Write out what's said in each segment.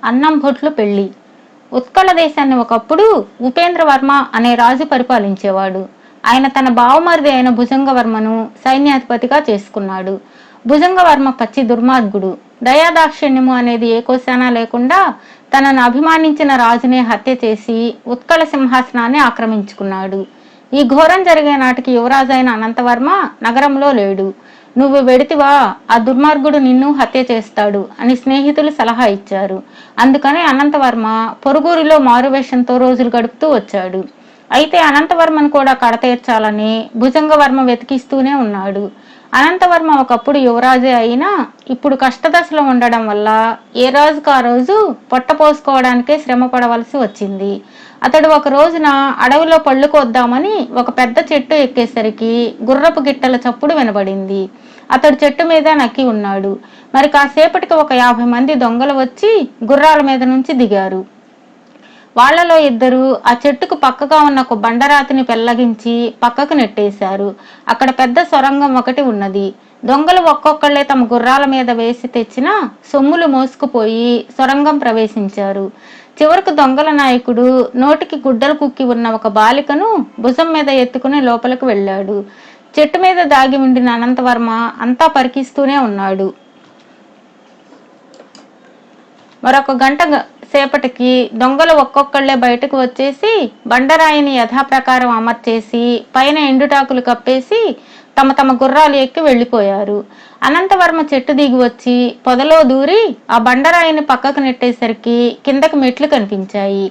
అన్నం భొట్లు పెళ్లి. ఉత్కళ దేశాన్ని ఒకప్పుడు ఉపేంద్రవర్మ అనే రాజు పరిపాలించేవాడు. ఆయన తన బావమరిది అయిన భుజంగవర్మను సైన్యాధిపతిగా చేసుకున్నాడు. భుజంగవర్మ పచ్చి దుర్మార్గుడు. దయాదాక్షిణ్యము అనేది ఏ కోశానా లేకుండా తనను అభిమానించిన రాజునే హత్య చేసి ఉత్కళ సింహాసనాన్ని ఆక్రమించుకున్నాడు. ఈ ఘోరం జరిగే నాటికి యువరాజైన అనంతవర్మ నగరంలో లేడు. నువ్వు వెడితివా, ఆ దుర్మార్గుడు నిన్ను హత్య చేస్తాడు అని స్నేహితులు సలహా ఇచ్చారు. అందుకని అనంతవర్మ పొరుగురిలో మారువేషంతో రోజులు గడుపుతూ వచ్చాడు. అయితే అనంతవర్మను కూడా కడతీర్చాలని భుజంగవర్మ వెతికిస్తూనే ఉన్నాడు. అనంతవర్మ ఒకప్పుడు యువరాజే అయినా ఇప్పుడు కష్టదశలో ఉండడం వల్ల ఏ రోజుకు ఆ రోజు పొట్ట పోసుకోవడానికే శ్రమ పడవలసి వచ్చింది. అతడు ఒక రోజున అడవిలో పళ్ళు కోద్దామని ఒక పెద్ద చెట్టు ఎక్కేసరికి గుర్రపు గిట్టల చప్పుడు వినబడింది. అతడు చెట్టు మీద నక్కి ఉన్నాడు. మరి కాసేపటికి ఒక 50 మంది దొంగలు వచ్చి గుర్రాల మీద నుంచి దిగారు. వాళ్లలో ఇద్దరు ఆ చెట్టుకు పక్కగా ఉన్న ఒక బండరాతిని పెళ్లగించి పక్కకు నెట్టేశారు. అక్కడ పెద్ద సొరంగం ఒకటి ఉన్నది. దొంగలు ఒక్కొక్కళ్లే తమ గుర్రాల మీద వేసి తెచ్చిన సొమ్ములు మోసుకుపోయి సొరంగం ప్రవేశించారు. చివరకు దొంగల నాయకుడు నోటికి గుడ్డలు కుక్కి ఉన్న ఒక బాలికను భుజం మీద ఎత్తుకుని లోపలికి వెళ్ళాడు. చెట్టు మీద దాగి ఉండిన అనంతవర్మ అంతా పరికిస్తూనే ఉన్నాడు. మరొక గంట సేపటికి దొంగలు ఒక్కొక్కళ్లే బయటకు వచ్చేసి బండరాయిని యథాప్రకారం అమర్చేసి పైన ఎండుటాకులు కప్పేసి తమ తమ గుర్రాలు ఎక్కి వెళ్లిపోయారు. అనంతవర్మ చెట్టు దిగి వచ్చి పొదలో దూరి ఆ బండరాయిని పక్కకు నెట్టేసరికి కిందకి మెట్లు కనిపించాయి.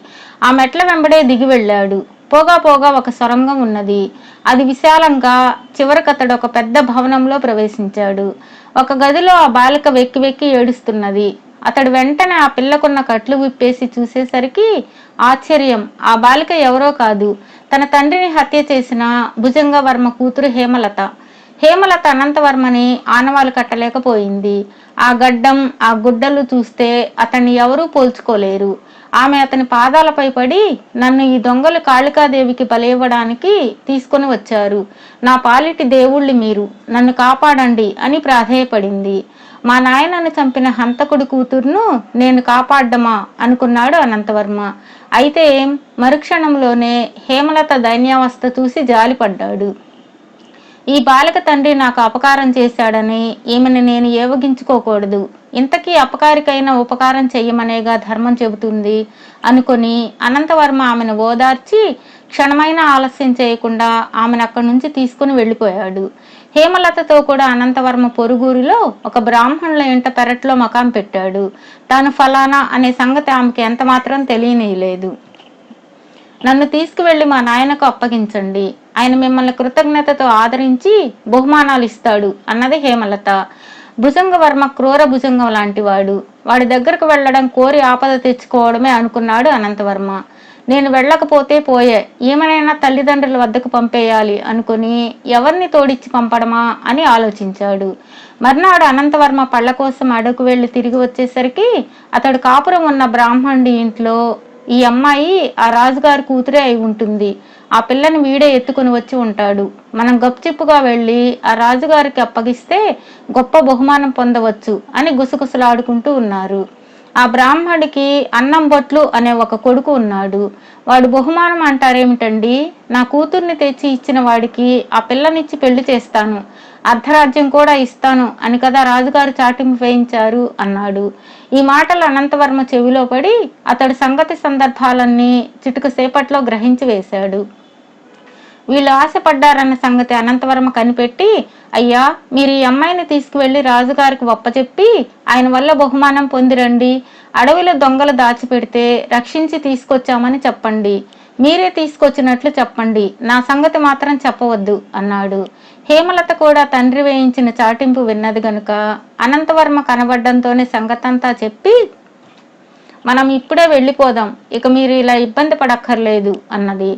ఆ మెట్ల వెంబడే దిగి వెళ్ళాడు. పోగా పోగా ఒక సొరంగం ఉన్నది. అది విశాలంగా చివరికతడు ఒక పెద్ద భవనంలో ప్రవేశించాడు. ఒక గదిలో ఆ బాలిక వెక్కి వెక్కి ఏడుస్తున్నది. అతడు వెంటనే ఆ పిల్లకున్న కట్లు విప్పేసి చూసేసరికి ఆశ్చర్యం, ఆ బాలిక ఎవరో కాదు, తన తండ్రిని హత్య చేసిన భుజంగవర్మ కూతురు హేమలత. హేమలత అనంతవర్మని ఆనవాలు కట్టలేకపోయింది. ఆ గడ్డం, ఆ గుడ్డలు చూస్తే అతన్ని ఎవరూ పోల్చుకోలేరు. ఆమె అతని పాదాలపై పడి, నన్ను ఈ దొంగలు కాళికాదేవికి బలివ్వడానికి తీసుకుని వచ్చారు. నా పాలిటి దేవుళ్ళి మీరు, నన్ను కాపాడండి అని ప్రాధేయపడింది. మా నాయనను చంపిన హంతకుడి కూతురును నేను కాపాడ్డమా అనుకున్నాడు అనంతవర్మ. అయితే మరుక్షణంలోనే హేమలత దైన్యావస్థ చూసి జాలిపడ్డాడు. ఈ బాలిక తండ్రి నాకు అపకారం చేశాడని ఈమెను నేను ఏవగించుకోకూడదు. ఇంతకీ అపకారికైన ఉపకారం చెయ్యమనేగా ధర్మం చెబుతుంది అనుకొని అనంతవర్మ ఆమెను ఓదార్చి క్షణమైన ఆలస్యం చేయకుండా ఆమెను అక్కడి నుంచి తీసుకుని వెళ్ళిపోయాడు. హేమలతతో కూడా అనంతవర్మ పొరుగురిలో ఒక బ్రాహ్మణుల ఇంట పెరట్లో మకాం పెట్టాడు. తాను ఫలానా అనే సంగతి ఆమెకి ఎంత మాత్రం తెలియనేలేదు. నన్ను తీసుకువెళ్లి మా నాయనకు అప్పగించండి, ఆయన మిమ్మల్ని కృతజ్ఞతతో ఆదరించి బహుమానాలు ఇస్తాడు అన్నది హేమలత. భుజంగవర్మ క్రూర భుజంగం లాంటివాడు. వాడి దగ్గరకు వెళ్లడం కోరి ఆపద తెచ్చుకోవడమే అనుకున్నాడు అనంతవర్మ. నేను వెళ్ళకపోతే పోయే, ఏమైనా తల్లిదండ్రుల వద్దకు పంపేయాలి అనుకుని ఎవరిని తోడిచ్చి పంపడమా అని ఆలోచించాడు. మర్నాడు అనంతవర్మ పళ్ళ కోసం అడకు వెళ్లి తిరిగి వచ్చేసరికి అతడు కాపురం ఉన్న బ్రాహ్మణుడి ఇంట్లో ఈ అమ్మాయి ఆ రాజుగారి కూతురే అయి ఉంటుంది, ఆ పిల్లని వీడే ఎత్తుకుని వచ్చి ఉంటాడు, మనం గప్చిప్పుగా వెళ్ళి ఆ రాజుగారికి అప్పగిస్తే గొప్ప బహుమానం పొందవచ్చు అని గుసగుసలాడుకుంటూ ఉన్నారు. ఆ బ్రాహ్మడికి అన్నం బొట్లు అనే ఒక కొడుకు ఉన్నాడు. వాడు బహుమానం అంటారేమిటండి, నా కూతుర్ని తెచ్చి ఇచ్చిన వాడికి ఆ పిల్లనిచ్చి పెళ్లి చేస్తాను, అర్ధరాజ్యం కూడా ఇస్తాను అని కదా రాజుగారు చాటింపు వేయించారు అన్నాడు. ఈ మాటలు అనంతవర్మ చెవిలో పడి అతడు సంగతి సందర్భాలన్నీ చిటుకు సేపట్లో గ్రహించి వేశాడు. వీళ్ళు ఆశపడ్డారన్న సంగతి అనంతవర్మ కనిపెట్టి, అయ్యా, మీరు ఈ అమ్మాయిని తీసుకువెళ్లి రాజుగారికి ఒప్పచెప్పి ఆయన వల్ల బహుమానం పొందిరండి, అడవిలో దొంగలు దాచిపెడితే రక్షించి తీసుకొచ్చామని చెప్పండి, మీరే తీసుకొచ్చినట్లు చెప్పండి, నా సంగతి మాత్రం చెప్పవద్దు అన్నాడు. హేమలత కూడా తండ్రి వేయించిన చాటింపు విన్నది గనుక అనంతవర్మ కనబడ్డంతోనే సంగతంతా చెప్పి, మనం ఇప్పుడే వెళ్ళిపోదాం, ఇక మీరు ఇలా ఇబ్బంది పడక్కర్లేదు అన్నది.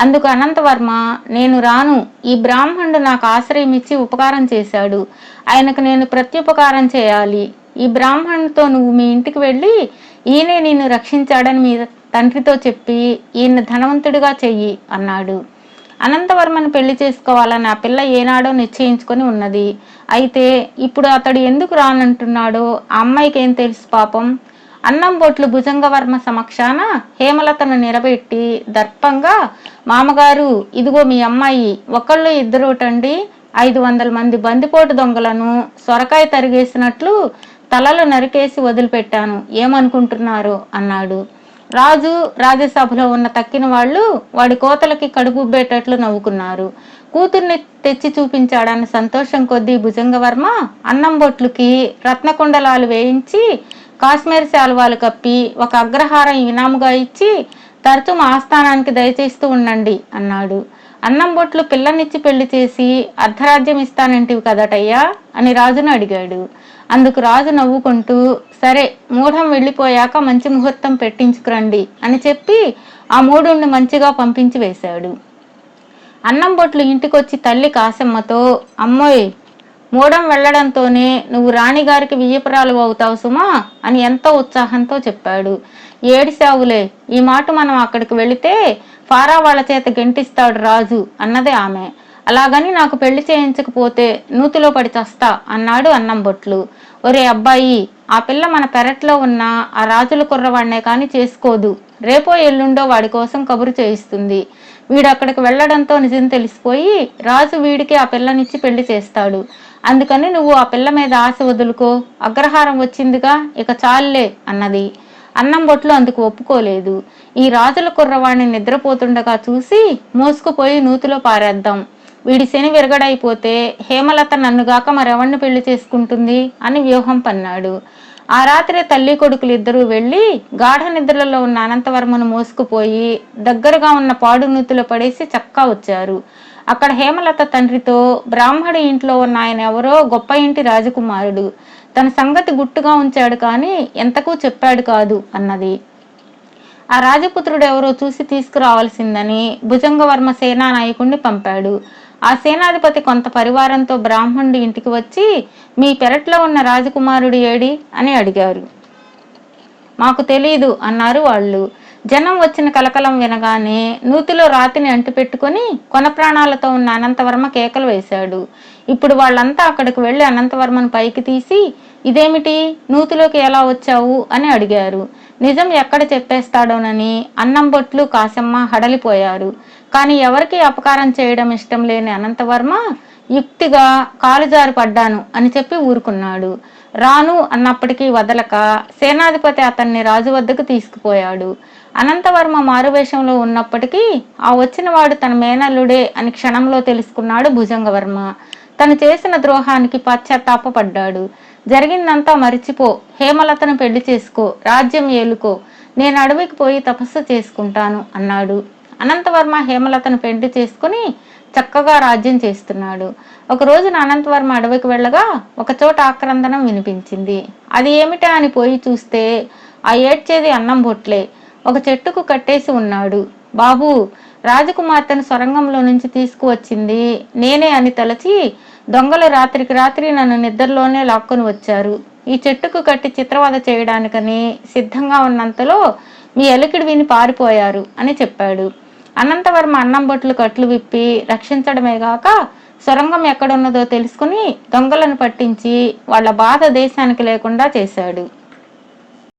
అందుకు అనంతవర్మ, నేను రాను, ఈ బ్రాహ్మణుడు నాకు ఆశ్రయం ఇచ్చి ఉపకారం చేశాడు, ఆయనకు నేను ప్రత్యుపకారం చేయాలి. ఈ బ్రాహ్మణుడితో నువ్వు మీ ఇంటికి వెళ్ళి ఈయనే నిన్ను రక్షించాడని మీ తండ్రితో చెప్పి ఈయన ధనవంతుడిగా చెయ్యి అన్నాడు. అనంతవర్మను పెళ్లి చేసుకోవాలని ఆ పిల్ల ఏనాడో నిశ్చయించుకొని ఉన్నది. అయితే ఇప్పుడు అతడు ఎందుకు రానంటున్నాడో ఆ అమ్మాయికి ఏం తెలుసు పాపం. అన్నం బొట్లు భుజంగవర్మ సమక్షాన హేమలతను నిలబెట్టి దర్పంగా, మామగారు, ఇదిగో మీ అమ్మాయి, ఒకళ్ళు ఇద్దరుటండి 500 మంది బందిపోటు దొంగలను సొరకాయ తరిగేసినట్లు తలలు నరికేసి వదిలిపెట్టాను, ఏమనుకుంటున్నారు అన్నాడు. రాజు, రాజ్యసభలో ఉన్న తక్కిన వాళ్ళు వాడి కోతలకి కడుపుబ్బేటట్లు నవ్వుకున్నారు. కూతుర్ని తెచ్చి చూపించాడన్న సంతోషం కొద్దీ భుజంగవర్మ అన్నం బొట్లుకి రత్నకుండలాలు వేయించి కాశ్మీర్ శాలువాలు కప్పి ఒక అగ్రహారం ఇనాముగా ఇచ్చి తరచు మా ఆస్థానానికి దయచేస్తూ ఉండండి అన్నాడు. అన్నం బొట్లు పిల్లనిచ్చి పెళ్లి చేసి అర్ధరాజ్యం ఇస్తానంటివి కదటయ్యా అని రాజును అడిగాడు. అందుకు రాజు నవ్వుకుంటూ, సరే, మూఢం వెళ్ళిపోయాక మంచి ముహూర్తం పెట్టించుకురండి అని చెప్పి ఆ మూడుని మంచిగా పంపించి వేశాడు. అన్నం బొట్లు ఇంటికొచ్చి తల్లి కాసమ్మతో, అమ్మోయ్, మూఢం వెళ్లడంతోనే నువ్వు రాణిగారికి వియ్యపురాలు అవుతావు సుమా అని ఎంతో ఉత్సాహంతో చెప్పాడు. ఏడిసావులే, ఈ మాట మనం అక్కడికి వెళితే ఫారా వాళ్ళ చేత గెంటిస్తాడు రాజు అన్నదే ఆమె. అలాగని నాకు పెళ్లి చేయించకపోతే నూతిలో పడి చస్తా అన్నాడు అన్నం బొట్లు. ఒరే అబ్బాయి, ఆ పిల్ల మన పెరట్లో ఉన్న ఆ రాజుల కుర్రవాడినే కాని చేసుకోదు. రేపో ఎల్లుండో వాడి కోసం కబురు చేయిస్తుంది. వీడు అక్కడికి వెళ్లడంతో నిజం తెలిసిపోయి రాజు వీడికి ఆ పిల్లనిచ్చి పెళ్లి చేస్తాడు. అందుకని నువ్వు ఆ పిల్ల మీద ఆశ వదులుకో, అగ్రహారం వచ్చిందిగా, ఇక చాలులే అన్నది. అన్నం బొట్లు అందుకు ఒప్పుకోలేదు. ఈ రాజుల కుర్రవాడిని నిద్రపోతుండగా చూసి మోసుకుపోయి నూతిలో పారేద్దాం. వీడి శని విరగడైపోతే హేమలత నన్నుగాక మరెవణ్ణి పెళ్లి చేసుకుంటుంది అని వ్యూహం పన్నాడు. ఆ రాత్రి తల్లి కొడుకులు ఇద్దరూ వెళ్లి గాఢ నిద్రలో ఉన్న అనంతవర్మను మోసుకుపోయి దగ్గరగా ఉన్న పాడు నూతిలో పడేసి చక్కా వచ్చారు. అక్కడ హేమలత తండ్రితో, బ్రాహ్మడి ఇంట్లో ఉన్న ఆయన ఎవరో గొప్ప ఇంటి రాజకుమారుడు, తన సంగతి గుట్టుగా ఉంచాడు కానీ ఎంతకు చెప్పాడు కాదు అన్నది. ఆ రాజపుత్రుడు ఎవరో చూసి తీసుకురావాల్సిందని భుజంగవర్మ సేనా నాయకుణ్ణి పంపాడు. ఆ సేనాధిపతి కొంత పరివారంతో బ్రాహ్మణుడి ఇంటికి వచ్చి, మీ పెరట్లో ఉన్న రాజకుమారుడు ఏడి అని అడిగారు. మాకు తెలీదు అన్నారు వాళ్ళు. జనం వచ్చిన కలకలం వినగానే నూతిలో రాతిని అంటిపెట్టుకుని కొన ప్రాణాలతో ఉన్న అనంతవర్మ కేకలు వేశాడు. ఇప్పుడు వాళ్ళంతా అక్కడికి వెళ్లి అనంతవర్మను పైకి తీసి, ఇదేమిటి, నూతిలోకి ఎలా వచ్చావు అని అడిగారు. నిజం ఎక్కడ చెప్పేస్తాడోనని అన్నం బొట్లు కాసమ్మ హడలిపోయారు. కానీ ఎవరికి అపకారం చేయడం ఇష్టం లేని అనంతవర్మ యుక్తిగా కాలుజారి పడ్డాను అని చెప్పి ఊరుకున్నాడు. రాను అన్నప్పటికీ వదలక సేనాధిపతి అతన్ని రాజు వద్దకు తీసుకుపోయాడు. అనంతవర్మ మారువేషంలో ఉన్నప్పటికీ ఆ వచ్చిన వాడు తన మేనల్లుడే అని క్షణంలో తెలుసుకున్నాడు భుజంగవర్మ. తను చేసిన ద్రోహానికి పశ్చాత్తాపడ్డాడు. జరిగిందంతా మరిచిపో, హేమలతను పెళ్లి చేసుకో, రాజ్యం ఏలుకో, నేను అడవికి పోయి తపస్సు చేసుకుంటాను అన్నాడు. అనంతవర్మ హేమలతను పెళ్లి చేసుకుని చక్కగా రాజ్యం చేస్తున్నాడు. ఒక రోజున అనంతవర్మ అడవికి వెళ్ళగా ఒక చోట ఆక్రందనం వినిపించింది. అది ఏమిటా అని పోయి చూస్తే ఆ ఏడ్చేది అన్నం బొట్లే. ఒక చెట్టుకు కట్టేసి ఉన్నాడు. బాబు, రాజకుమార్తెను సొరంగంలో నుంచి తీసుకువచ్చింది నేనే అని తలచి దొంగలు రాత్రికి రాత్రి నన్ను నిద్రలోనే లాక్కొని వచ్చారు. ఈ చెట్టుకు కట్టి చిత్రవద చేయడానికని సిద్ధంగా ఉన్నంతలో మీ అలికిడి విని పారిపోయారు అని చెప్పాడు. అనంతవర్మ అన్నం బొట్లు కట్లు విప్పి రక్షించడమే గాక సొరంగం ఎక్కడున్నదో తెలుసుకుని దొంగలను పట్టించి వాళ్ల బాధ దేశానికి లేకుండా చేశాడు.